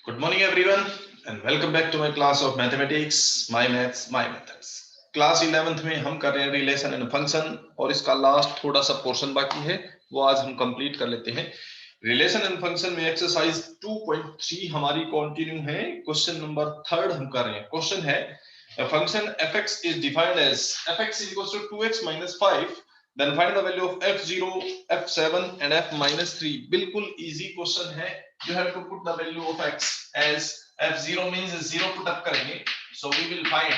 Good morning everyone and welcome back to my class of mathematics, my maths, my methods. Class 11th में हम कर रहे हैं relation and function और इसका लास्ट थोड़ा सा पोर्शन बाकी है, वो आज हम कंप्लीट कर लेते हैं। रिलेशन एंड फंक्शन में एक्सरसाइज 2.3 हमारी कंटिन्यू है। क्वेश्चन नंबर 3 हम कर रहे हैं। क्वेश्चन है function fx is defined as fx is equals to 2x minus 5, then find the value of f0, f7 and f minus 3। बिल्कुल इजी क्वेश्चन है। You have to put the value of x as f0 means 0 put up करेंगे, so we will find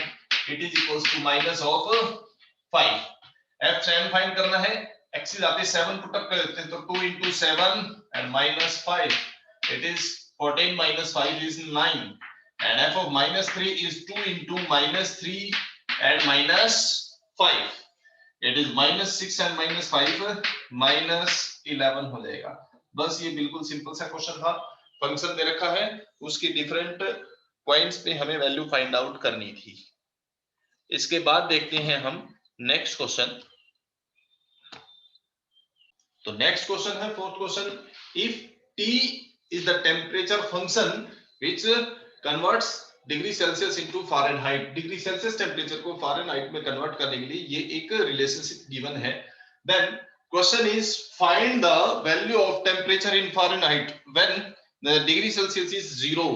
it is equals to minus of 5। f7 find करना है, x is आते 7 put up कर देते हैं, तो 2 into 7 and minus 5, it is 14 minus 5 is 9, and f of minus 3 is 2 into minus 3 and minus 5, it is minus 6 and minus 5 minus 11 हो जाएगा। बस ये बिल्कुल सिंपल सा क्वेश्चन था। फंक्शन दे रखा है, उसकी डिफरेंट पॉइंट्स पे हमें वैल्यू फाइंड आउट करनी थी। इसके बाद देखते हैं हम नेक्स्ट क्वेश्चन। तो नेक्स्ट क्वेश्चन है fourth question, if T is the temperature function which converts degree Celsius into Fahrenheit. Degree Celsius temperature को फ़ारेनहाइट में कन्वर्ट करने के लिए ये एक रिलेशनशिप गिवन है। Then question is find the value of temperature in Fahrenheit when the degree Celsius is 0।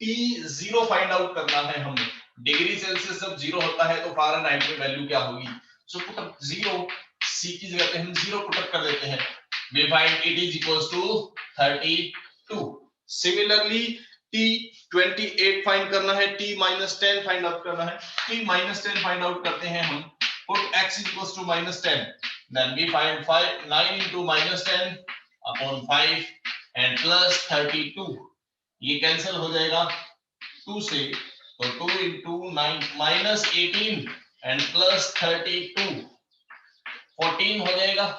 T 0 find out करना है हमें। डिग्री सेल्सियस जब 0 होता है तो फ़ारेनहाइट में वैल्यू क्या होगी। सो पुट अप 0, C की जगह पे हम 0 पुट अप कर देते हैं। We find it is equals to 32। Similarly T 28 find करना है, T minus 10 फाइंड आउट करना है। T minus 10 फाइंड आउट करते हैं हम। Put x is equals to minus 10, then we find 9 into minus 10 upon 5 and plus 32। ये cancel हो जाएगा 2 से, तो 2 into 9 minus 18 and plus 32 14 हो जाएगा।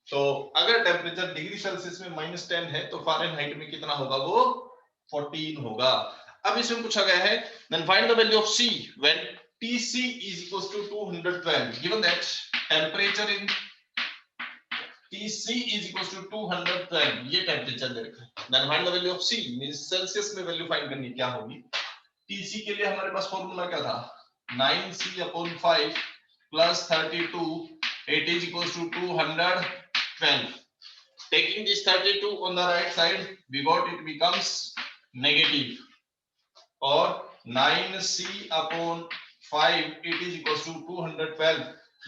तो अगर टेम्परेचर डिग्री सेल्सियस में minus 10 है तो फ़ारेनहाइट में कितना होगा, वो 14 होगा। अब इसमें पूछा गया है then find the value of C when Tc is equals to 212, given that temperature in Tc is equals to 212, ये टेम्परेचर दे रखा है। then find the value of C means Celsius में वैल्यू फाइंड करनी क्या होगी। Tc के लिए हमारे पास फॉर्मूला क्या था, 9c upon 5 plus 32, it is equals to 212। taking this 32 on the right side, we got it becomes negative, और 9c upon 5 it is equals to 212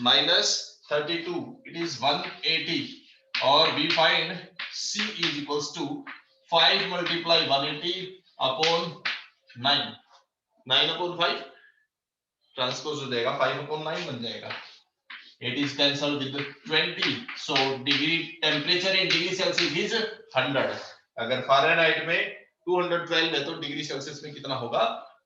minus 32, it is 180, और we find C is equals to 5 multiply 180 upon 9, 9 upon 5 transpose हो जाएगा, 5 upon 9 बन जाएगा। it is cancelled with 20, so degree temperature in degree Celsius is 100। अगर Fahrenheit में 212 है तो degree Celsius में कितना होगा,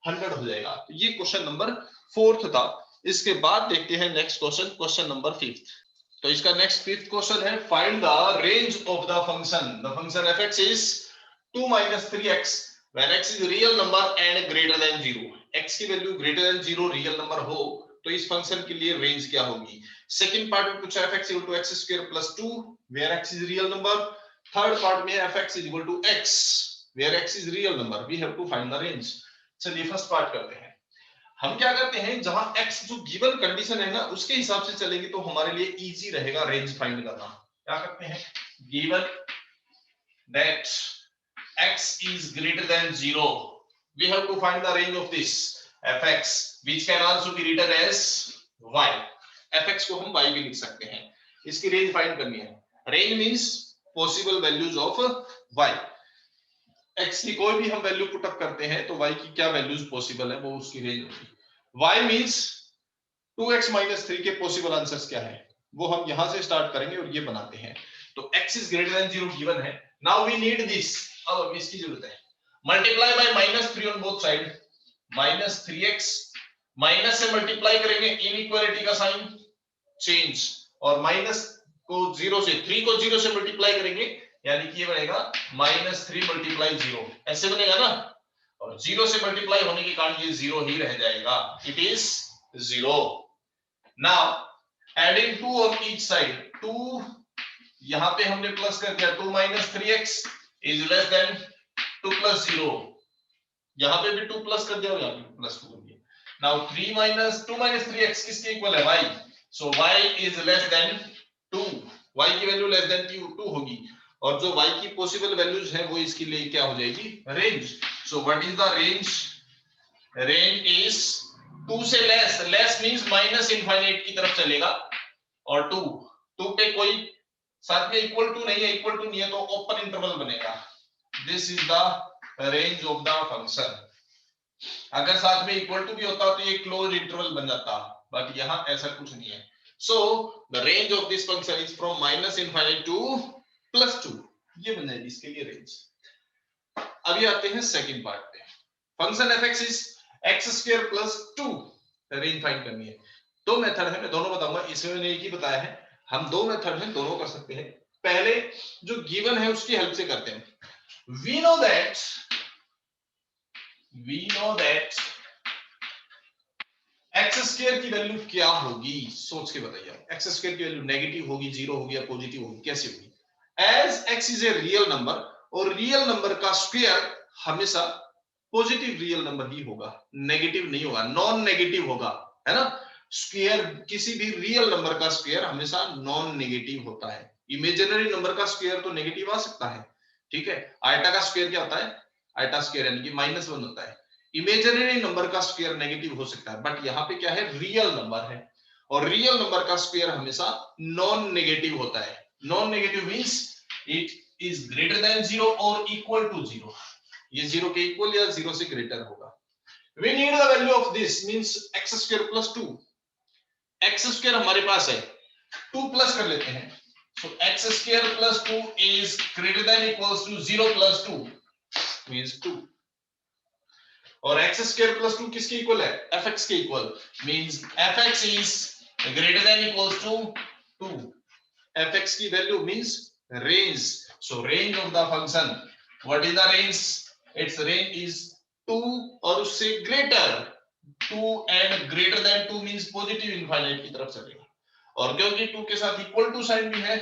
100 हो जाएगा। तो ये क्वेश्चन नंबर 4 था। इसके बाद देखते हैं नेक्स्ट क्वेश्चन, क्वेश्चन नंबर 5। तो इसका नेक्स्ट 5th क्वेश्चन है find the range of the function fx is 2 minus 3x when x is real number and greater than 0। x की value greater than 0 real number हो तो इस function के लिए range क्या होगी। सेकंड पार्ट में पूछा fx equal to x square plus 2 where x is real number. Third part में fx is equal to x where x is real number, we have to find the range। चलिए first part करते हैं। हम क्या करते हैं, जहां x जो गिवन कंडीशन है ना उसके हिसाब से चलेंगे तो हमारे लिए इजी रहेगा रेंज फाइंड करना। क्या करते हैं, given that x is greater than 0, we have to find the range of this fx which can also be written as y। fx को हम y भी लिख सकते हैं, इसकी रेंज फाइंड करनी है। Range means possible values of y। x की कोई भी हम वैल्यू पुट अप करते हैं तो y की क्या वैल्यूज पॉसिबल है वो उसकी रेंज होगी। y मींस 2x minus 3 के पॉसिबल आंसर्स क्या है वो हम यहां से स्टार्ट करेंगे और ये बनाते हैं। तो x is greater than 0 given है। नाउ वी नीड दिस, अब हमें इसकी जरूरत है। Multiply by -3 on both side, -3x minus से मल्टीप्लाई करेंगे, इनइक्वालिटी का साइन चेंज, और माइनस को 0 से 3 को 0 से मल्टीप्लाई करेंगे यानी कि ये बनेगा -3 मल्टीप्लाई 0, ऐसे बनेगा ना, और 0 से मल्टीप्लाई होने के कारण ये 0 ही रह जाएगा, it is 0। Now adding 2 on each side, 2 यहां पे हमने प्लस कर दिया, 2 - 3x is less than 2 plus 0, यहाँ पे भी 2 प्लस कर दिया और यहाँ पे प्लस 2 कर दिया। नाउ 3 माइनस 2 माइनस 3x किसके इक्वल है? y। So y is less than 2, y की वैल्यू लेस देन 2 होगी, और जो y की पॉसिबल वैल्यूज है वो इसके लिए क्या हो जाएगी? Range. So what is the range? Range is 2 से less, less means minus infinite की तरफ चलेगा, और 2 पे कोई साथ में इक्वल टू नहीं है, इक्वल टू नहीं है तो ओपन इंटरवल बनेगा। This is the range of the function. अगर साथ में इक्वल टू भी होता तो ये क्लोज इंटरवल बन जाता, बट यहाँ ऐसा कुछ नहीं है। So the range of this function is from minus infinite two plus 2, ये बन जाएगी इसके लिए रेंज। अभी आते हैं सेकंड पार्ट पे। Function fx is x² plus 2, range find करनी है। दो मेथड है, मैं दोनों बताऊंगा, इसमें मैंने एक ही बताया है, हम दो मेथड हैं, दोनों कर सकते हैं। पहले जो गिवन है उसकी हेल्प से करते हैं। we know that x² की वैल्यू क्या होगी, सोच के बताइए। x² की वैल्यू नेगेटिव होगी, जीरो होगी या पॉजिटिव होगी, कैसे होगी? As x is a real number, और रियल नंबर का स्क्वायर हमेशा पॉजिटिव रियल नंबर ही होगा, नेगेटिव नहीं होगा, नॉन नेगेटिव होगा, है ना। स्क्वायर, किसी भी रियल नंबर का स्क्वायर हमेशा नॉन नेगेटिव होता है। इमेजिनरी नंबर का स्क्वायर तो नेगेटिव आ सकता है, ठीक है। आयटा का स्क्वायर क्या होता है? आयटा स्क्वायर यानी कि -1 होता है। इमेजिनरी नंबर का स्क्वायर नेगेटिव हो सकता है, बट यहाँ पे क्या है? रियल नंबर है, और रियल नंबर का स्क्वायर हमेशा नॉन नेगेटिव होता है। Non negative means it is greater than 0 और इक्वल टू 0, ये 0 के इक्वल या 0 से ग्रेटर होगा। We need the value of this means x² plus 2, x² हमारे पास है, 2 प्लस कर लेते हैं। So x² plus 2 is greater than equals to 0 plus 2 means 2, और x² plus 2 किसके इक्वल है? fx के equal, means fx is greater than equals to 2, fx की value means range। So range of the function, what is the range? Its range is 2 और उससे greater, 2 and greater than 2 means positive infinite की तरफ चलेगा, और क्योंकि 2 के साथ इक्वल टू साइन भी है,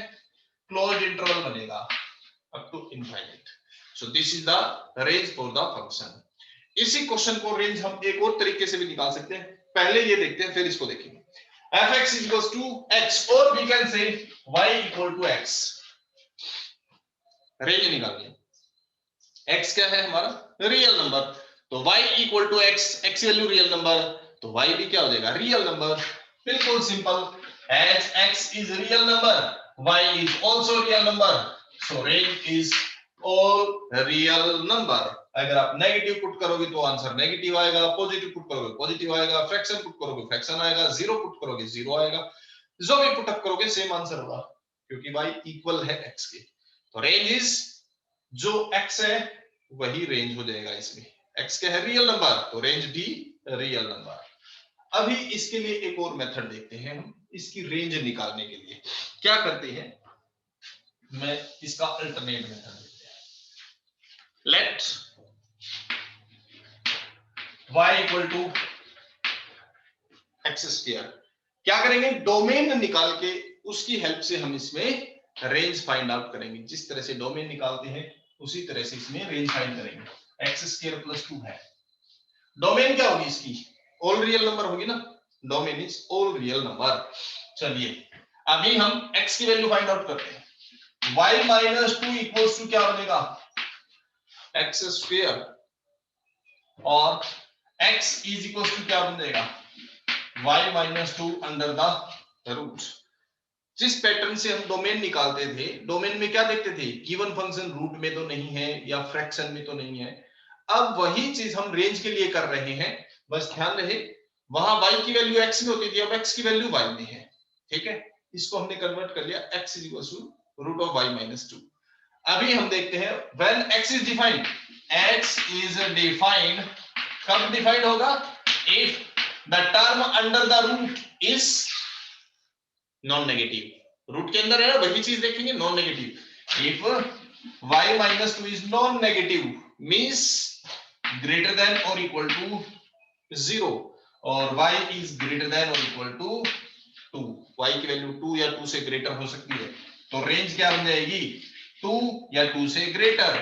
क्लोज इंटरवल बनेगा up to infinite. So this is the range for the function. इसी क्वेश्चन को रेंज हम एक और तरीके से भी निकाल सकते हैं, पहले ये देखते हैं फिर इसको देखेंगे। fx equals to x, और we can say y equal to x, range निकालनी है। x क्या है हमारा? रियल नंबर, तो y equal to x, x value real number, तो y भी क्या हो जाएगा? Real number. बिल्कुल simple, as x is real number, y is also real number, so range is all real number. अगर आप नेगेटिव पुट करोगे तो आंसर नेगेटिव आएगा, पॉजिटिव पुट करोगे पॉजिटिव आएगा, फ्रैक्शन पुट करोगे फ्रैक्शन आएगा, जीरो पुट करोगे जीरो आएगा, जो भी पुट अप करोगे सेम आंसर होगा, क्योंकि y इक्वल है x के। तो रेंज इज, जो x है वही रेंज हो जाएगा इसमें। x क्या है? रियल नंबर, तो रेंज भी रियल नंबर। अभी इसके लिए एक और मेथड देखते हैं हम, इसकी रेंज निकालने के लिए क्या करते हैं, मैं इसका अल्टरनेट मेथड देखते हैं। Let y equal to x², क्या करेंगे? डोमेन निकाल के उसकी हेल्प से हम इसमें रेंज फाइंड आउट करेंगे। जिस तरह से डोमेन निकालते हैं उसी तरह से इसमें रेंज फाइंड करेंगे। x² plus 2 है, डोमेन क्या होगी इसकी? ऑल रियल नंबर होगी ना, domain is all real number. चलिए अभी हम x की वैल्यू फाइंड आउट करते हैं। y माइनस 2 इक्वल्स टू क्या बनेगा? x², और x इज इक्वल्स टू क्या बन जाएगा? y minus 2 under the root. जिस पैटर्न से हम डोमेन निकालते थे, डोमेन में क्या देखते थे? गिवन फंक्शन रूट में तो नहीं है या फ्रैक्शन में तो नहीं है। अब वही चीज हम रेंज के लिए कर रहे हैं, बस ध्यान रहे वहां y की वैल्यू x में होती थी, अब x की वैल्यू y में है, ठीक है। इसको हमने कन्वर्ट कर लिया, x is equal to root of y minus 2। अभी हम देखते हैं when x is defined, x is defined, कब डिफाइंड होगा? If the term under the root is non negative. Root के अंदर है ना, वही चीज देखेंगे, non negative. If y minus 2 is non negative means greater than और इक्वल टू 0, और y इज ग्रेटर देन और इक्वल टू 2, y की वैल्यू 2 या 2 से ग्रेटर हो सकती है, तो रेंज क्या बन जाएगी? 2 या 2 से ग्रेटर।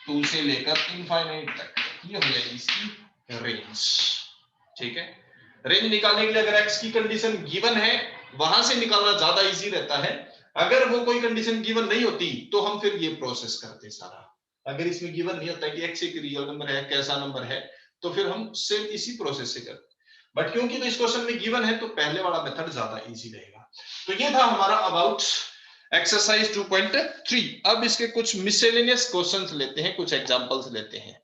2 से लेकर इनफाइनाइट तक, ये हो जाएगी इसकी रेंज। ठीक है, रेंज निकालने के लिए अगर x की कंडीशन गिवन है, वहां से निकालना ज्यादा इजी रहता है। अगर वो कोई कंडीशन गिवन नहीं होती तो हम फिर ये प्रोसेस करते सारा। अगर इसमें गिवन नहीं होता कि x एक रियल नंबर है, कैसा नंबर है, तो फिर हम सिर्फ इसी प्रोसेस से करते। बट क्योंकि तो इस क्वेश्चन में गिवन है तो पहले वाला मेथड ज्यादा इजी रहेगा। तो ये था हमारा अबाउट एक्सरसाइज 2.3। अब इसके कुछ मिसलेनियस क्वेश्चंस लेते हैं, कुछ एग्जांपल्स लेते हैं।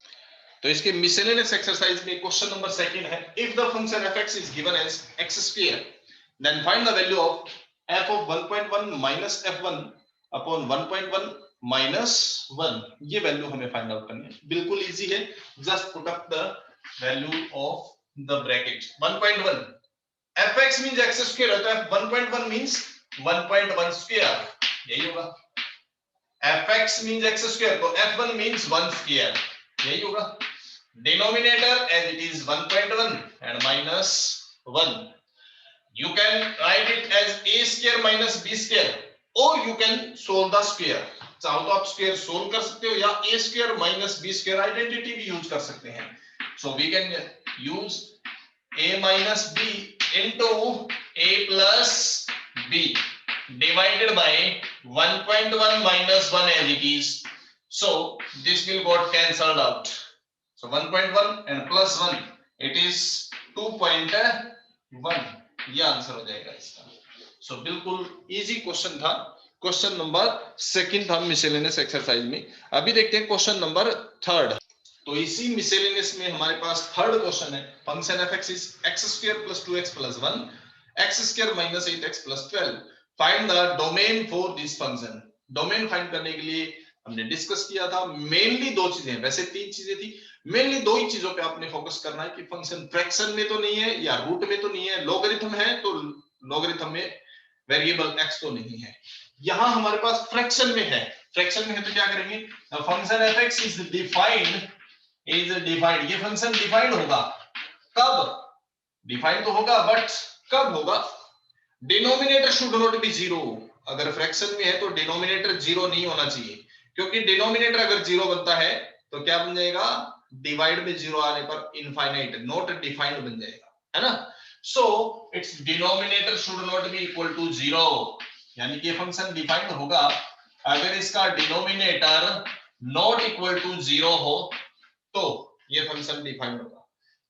तो इसके मिसलेनियस एक्सरसाइज में क्वेश्चन नंबर 2 है, if the function fx is given as x square then find the value of f of 1.1 minus f1 upon 1.1 minus 1। ये वैल्यू हमें फाइंड आउट करनी है, बिल्कुल इजी है। Just put up the value of the bracket 1.1। fx means x square है, तो f1.1 means 1.1 square, यही होगा। fx मींस x स्क्वायर, तो f1 मींस 1 स्क्वायर, यही होगा। Denominator as it is 1.1 and minus 1. You can write it as a square minus b square, or you can solve the square. चाहो तो आप square solve कर सकते हो या a square minus b square identity भी यूज कर सकते हैं। So we can use a minus b into a plus b divided by 1.1 minus 1 as it is. So this will got cancelled out. So 1.1 and plus 1 it is 2.1, ये answer हो जाएगा इसका। सो बिल्कुल easy question था। Question number 2 था miscellaneous exercise में। अभी देखते हैं क्वेश्चन नंबर 3। तो इसी मिसलेनियस में हमारे पास थर्ड क्वेश्चन है, function fx is x square plus 2x plus 1 x square minus 8x plus 12। Find the domain for this function. Domain find करने के लिए हमने डिस्कस किया था मेनली 2 चीजें, वैसे 3 चीजें थी, मेनली 2 ही चीजों पे आपने फोकस करना है कि फंक्शन फ्रैक्शन में तो नहीं है या रूट में तो नहीं है, लॉगरिथम है तो लॉगरिथम में वेरिएबल x तो नहीं है। यहां हमारे पास फ्रैक्शन में है, फ्रैक्शन में है तो क्या करेंगे, फंक्शन fx इज डिफाइंड, ये फंक्शन डिफाइंड होगा कब, डिफाइंड तो होगा बट कब होगा, डिनोमिनेटर शुड नॉट बी 0। अगर फ्रैक्शन में है तो डिनोमिनेटर 0 नहीं होना चाहिए, क्योंकि डिनोमिनेटर अगर 0 बनता है तो क्या बन जाएगा, डिवाइड में 0 आने पर इनफाइनाइट, नॉट डिफाइंड बन जाएगा, है ना। So it's denominator should not be equal to 0, यानी कि फंक्शन डिफाइंड होगा अगर इसका डिनोमिनेटर नॉट इक्वल टू 0 हो तो ये फंक्शन डिफाइंड होगा।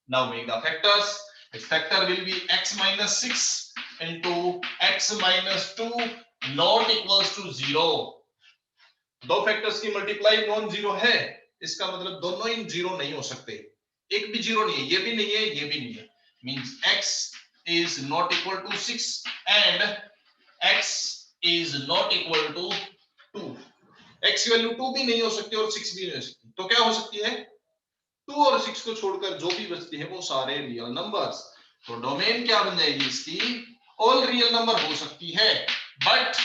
Now make the factors, its factor will be x minus 6 into x minus 2 not equals to 0। दो फैक्टर्स की मल्टीप्लाई नॉन जीरो है, इसका मतलब दोनों ही जीरो नहीं हो सकते, एक भी जीरो नहीं है, ये भी नहीं है, ये भी नहीं है, means x is not equal to 6 and x is not equal to 2। x की वैल्यू 2 भी नहीं हो सकती और 6 भी नहीं हो सकती, तो क्या हो सकती है, 2 और 6 को छोड़कर जो भी बचती है वो सारे रियल नंबर्स। तो डोमेन क्या बन जाएगी इसकी, ऑल रियल नंबर हो सकती है बट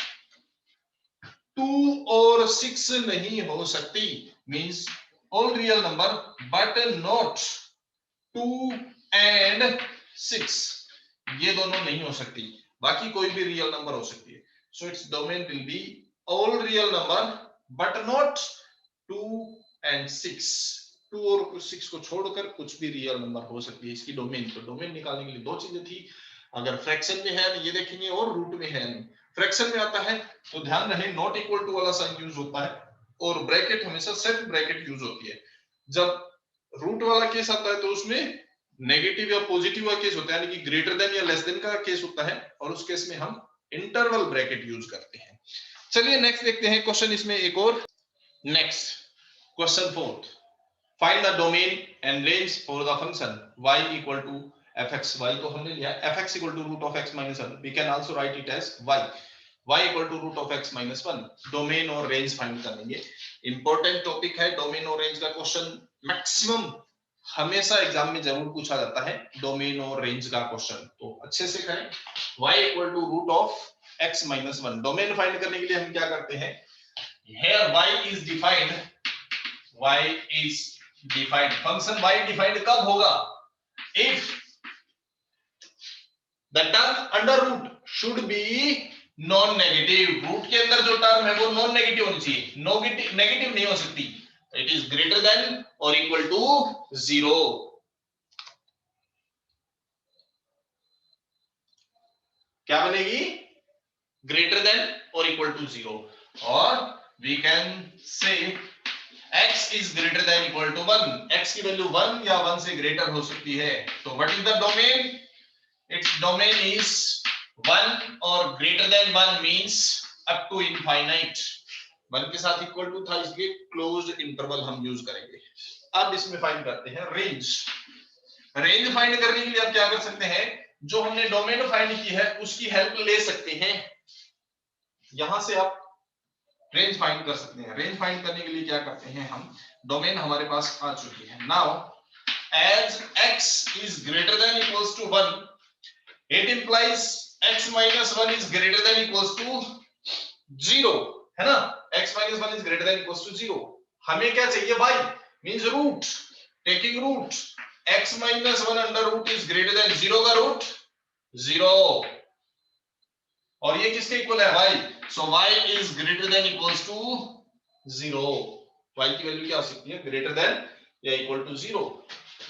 2 और 6 नहीं हो सकती, means all real number but not 2 and 6, ये दोनों नहीं हो सकती, बाकी कोई भी रियल नंबर हो सकती है। So its domain will be all real number but not 2 and 6। 2 और 6 को छोड़कर कुछ भी रियल नंबर हो सकती है इसकी डोमेन। तो डोमेन निकालने के लिए 2 चीजें थी, अगर फ्रैक्शन में है ये देखेंगे और रूट में है। फ्रैक्शन में आता है तो ध्यान रहे नॉट इक्वल टू वाला साइन यूज होता है और ब्रैकेट हमेशा सेल्फ ब्रैकेट यूज होती है। जब रूट वाला केस आता है तो उसमें नेगेटिव या पॉजिटिव का केस होता है, यानी कि ग्रेटर देन या लेस देन का केस होता है, और उस केस में हम इंटरवल ब्रैकेट यूज करते हैं। चलिए नेक्स्ट देखते हैं क्वेश्चन, इसमें एक और next question 4, find the domain and range for the function y equal to fx। y तो हमने लिया fx equal to root of x minus 1, we can also write it as y equal to root of x minus 1। Domain और range find करेंगे, important topic है domain और range का question, maximum हमेशा exam में जरूर पूछा जाता है डोमेन और रेंज का क्वेश्चन, तो अच्छे से करें। y equal to root of x minus 1, domain find करने के लिए हम क्या करते हैं, here y is defined, function y defined कब होगा, if the term under root should be non negative, root के अंदर जो टर्म है वो नॉन नेगेटिव होनी चाहिए, नेगेटिव नहीं हो सकती। इट इज ग्रेटर देन और इक्वल टू 0। क्या बनेगी? ग्रेटर देन और इक्वल टू 0। और we can say x is greater than equal to 1। x की वैल्यू 1 या 1 से ग्रेटर हो सकती है। तो what is the domain? It's domain is 1 और greater than 1 means up to infinite. 1 के साथ इक्वल टू था, इसलिए क्लोज्ड इंटरवल हम यूज करेंगे। अब इसमें फाइंड करते हैं रेंज। रेंज फाइंड करने के लिए आप क्या कर सकते हैं? जो हमने डोमेन फाइंड की है उसकी हेल्प ले सकते हैं। यहां से आप रेंज फाइंड कर सकते हैं। रेंज फाइंड करने के लिए क्या करते हैं हम? डोमेन हमारे पास आ चुकी है। Now as x is greater than equals to 1, it implies x minus 1 is greater than equals to 0, है ना? x minus 1 is greater than equals to 0। हमें क्या चाहिए? y means root, taking root x minus 1 under root is greater than 0 का root 0, और ये किसके equal है? y। so y is greater than equals to 0। y की वैल्यू क्या हो सकती है? ग्रेटर देन या इक्वल टू 0।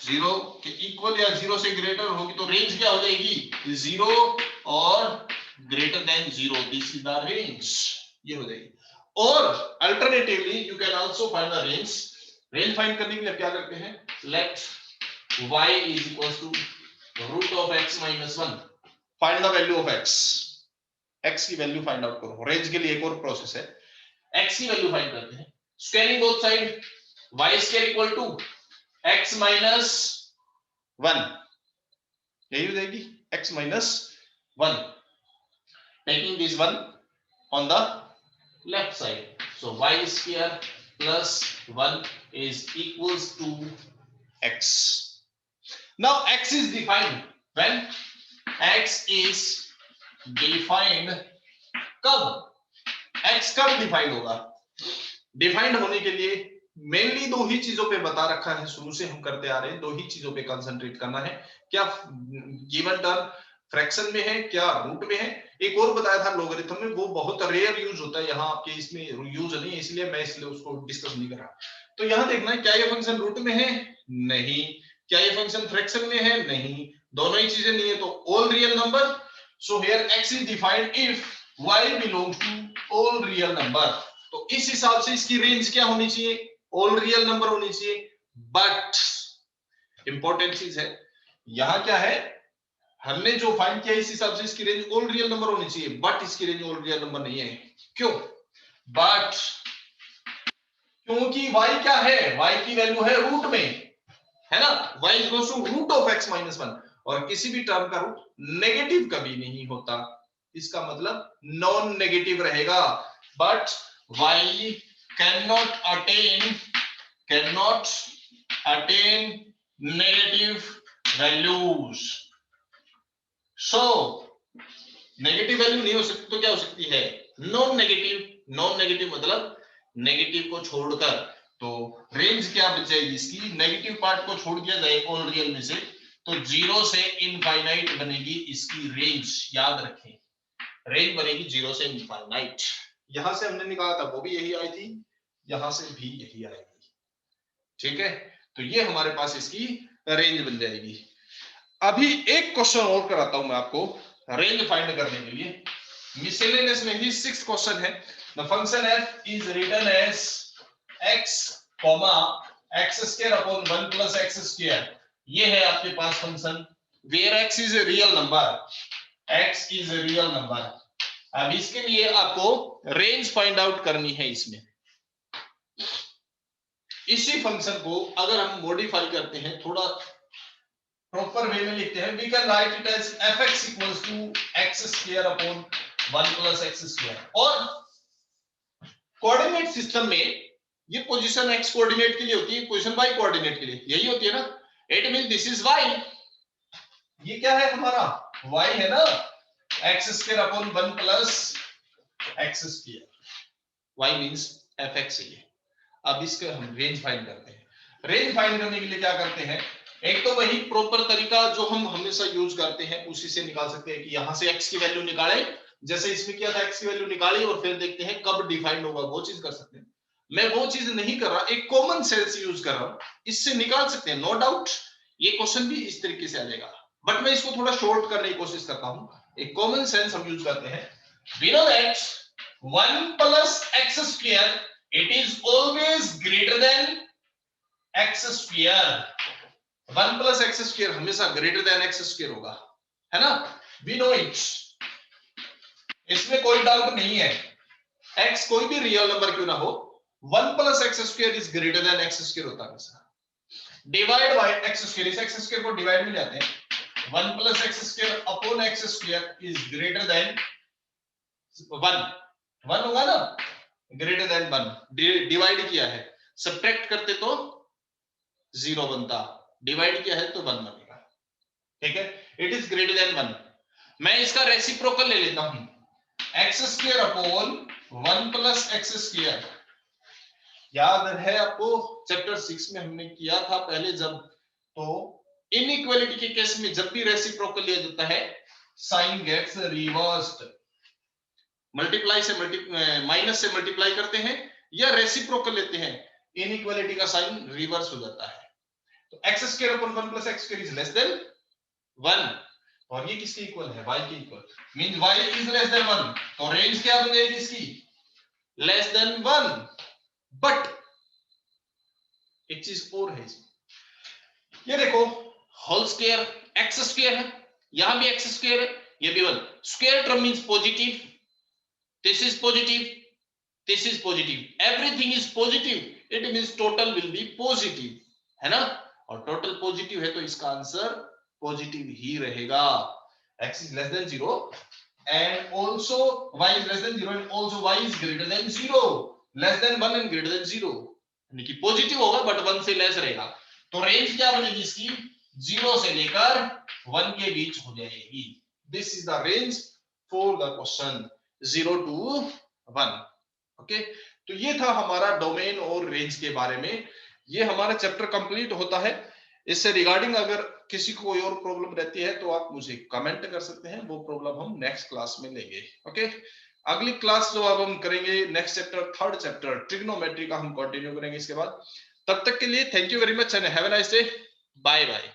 0 के इक्वल या 0 से ग्रेटर होगी तो रेंज क्या हो जाएगी? 0 और greater than 0, this is the range. ये हो जाएगी। और alternatively you can also find the range. Range find करने के लिए क्या करते हैं? Let y is equals to root of x minus 1, find the value of x। x की वैल्यू फाइंड आउट करो। रेंज के लिए एक और प्रोसेस है, x की वैल्यू फाइंड करते हैं। Squaring both side, y square equal to x minus 1, यही हो जाएगी x minus 1, taking this one on the left side, so y square plus 1 is equals to x। now x is defined when x is defined, कब x कब defined होगा? Defined होने के लिए mainly दो ही चीजों पे बता रखा है, शुरू से हम करते आ रहे हैं। दो ही चीजों पे कंसंट्रेट करना है। क्या गिवन टर्म फ्रैक्शन में है, क्या रूट में है। एक और बताया था लॉगरिथम में, वो बहुत रेयर यूज होता है, यहाँ आपके इसमें यूज नहीं है, इसलिए मैं इसलिए उसको डिस्कस नहीं कर रहा। तो यहाँ देखना है क्या ये फंक्शन रूट में है? नहीं। क्या ये फंक्शन फ्रैक्शन में है? नहीं। दोनों ही चीजें नहीं है तो all real number. So here x is defined if y belongs to all real number. तो इस हिसाब से इसकी रेंज क्या होनी चाहिए? ऑल रियल नंबर होनी चाहिए। बट इंपॉर्टेंट चीज है, यहां क्या है, हमने जो फाइंड किया इस हिसाब से इसकी रेंज ऑल रियल नंबर होनी चाहिए, बट इसकी रेंज ऑल रियल नंबर नहीं है। क्यों? बट क्योंकि y क्या है? y की वैल्यू है रूट में, है ना? y equals to root of x minus 1, और किसी भी टर्म का रूट नेगेटिव कभी नहीं होता, इसका मतलब नॉन नेगेटिव रहेगा। But y cannot attain negative values, so negative value नहीं हो सकती तो क्या हो सकती है? Non negative. नॉन नेगेटिव मतलब नेगेटिव को छोड़कर, तो रेंज क्या बच जाएगी इसकी? नेगेटिव पार्ट को छोड़ दिया जाए ऑल रियल में से, तो 0 से इनफाइनाइट बनेगी इसकी रेंज। याद रखें, रेंज बनेगी 0 से इनफाइनाइट। यहां से हमने निकाला था वो भी यही आई थी, यहां से भी यही आएगी। ठीक है, तो ये हमारे पास इसकी रेंज बन जाएगी। अभी एक क्वेश्चन और कराता हूं मैं आपको रेंज फाइंड करने के लिए। मिसलेनियस में ही 6th क्वेश्चन है। The function f is written as x, x square upon 1 plus x square. ये है आपके पास function where x is a real number, x is a real number. अब इसके लिए आपको रेंज फाइंड आउट करनी है। इसमें इसी फंक्शन को अगर हम मॉडिफाई करते हैं, थोड़ा प्रॉपर वे में लिखते हैं, we can write it as fx equals to x square upon 1 plus x square. और कोऑर्डिनेट सिस्टम में ये पोजीशन x कोऑर्डिनेट के लिए होती है, पोजीशन y कोऑर्डिनेट के लिए यही होती है ना। It means this is y, ये क्या है हमारा? y है ना, x square upon 1 plus x square, y means fx है ये। अब इसका हम रेंज फाइंड करते हैं। रेंज फाइंड करने के लिए क्या करते हैं? एक तो वही प्रॉपर तरीका जो हम हमेशा यूज करते हैं उसी से निकाल सकते हैं कि यहां से x की वैल्यू निकालें, जैसे इसमें किया था, x की वैल्यू निकाली और फिर देखते हैं कब डिफाइंड होगा, वो चीज कर सकते हैं। मैं वो चीज नहीं कर रहा, एक कॉमन सेंस यूज कर रहा हूं, इससे निकाल सकते हैं, नो डाउट ये क्वेश्चन भी इस तरीके से आ जाएगा, बट मैं इसको थोड़ा शॉर्ट करने की कोशिश करता हूं। एक कॉमन सेंस हम यूज करते हैं, we know that 1 plus x square it is always greater than x square, 1 plus x square हमेशा greater than x square होगा, है ना, we know it, इसमें कोई डाउट नहीं है, x कोई भी रियल नंबर क्यों ना हो, 1 plus x square is greater than x square होता है हमेशा। डिवाइड बाय x square, इस x square को डिवाइड में जाते हैं, 1 plus x square upon x square is greater than 1, 1 होगा ना, greater than 1, डिवाइड किया है, सब्ट्रैक्ट करते तो 0 बनता, डिवाइड किया है तो 1 बनेगा, ठीक है, इट इज ग्रेटर देन 1। मैं इसका रेसिप्रोकल ले लेता हूं, x square upon 1 plus x square, याद है आपको चैप्टर 6 में हमने किया था पहले जब, तो इनइक्वालिटी के केस में जब भी रेसिप्रोकल लिया जाता है साइन गेट्स रिवर्स्ड, मल्टीप्लाई से माइनस से मल्टीप्लाई करते हैं या रेसिप्रोकल लेते हैं, इनइक्वालिटी का साइन रिवर्स हो जाता है, तो x square upon 1 plus x square is less than 1, और ये किसके इक्वल है, y के equal, means y is less than 1, तो रेंज क्या बन जाएगी इसकी, लेस देन 1, बट एक चीज और है, ये देखो होल स्क्वायर x स्क्वायर है, यहां भी x स्क्वायर है, ये भी 1, square term means positive, this is positive, this is positive, everything is positive, it means total will be positive, है ना, और टोटल पॉजिटिव है तो इसका आंसर पॉजिटिव ही रहेगा, x is less than 0 and also y is less than 0 and also y is greater than 0, less than 1 and greater than 0, यानी कि positive होगा बट 1 से लेस रहेगा, तो रेंज क्या बनेगी इसकी, 0 से लेकर 1 के बीच हो जाएगी, this is the range for the question 0 to 1, okay, तो ये था हमारा डोमेन और रेंज के बारे में, ये हमारा चैप्टर कंप्लीट होता है, इससे रिगार्डिंग अगर किसी को कोई और प्रॉब्लम रहती है तो आप मुझे कमेंट कर सकते हैं, वो प्रॉब्लम हम नेक्स्ट क्लास में लेंगे, ओके। अगली क्लास जो अब हम करेंगे next chapter, third chapter trigonometry का हम कंटिन्यू करेंगे इसके बाद, तब तक के लिए thank you very much and have a nice day, bye bye.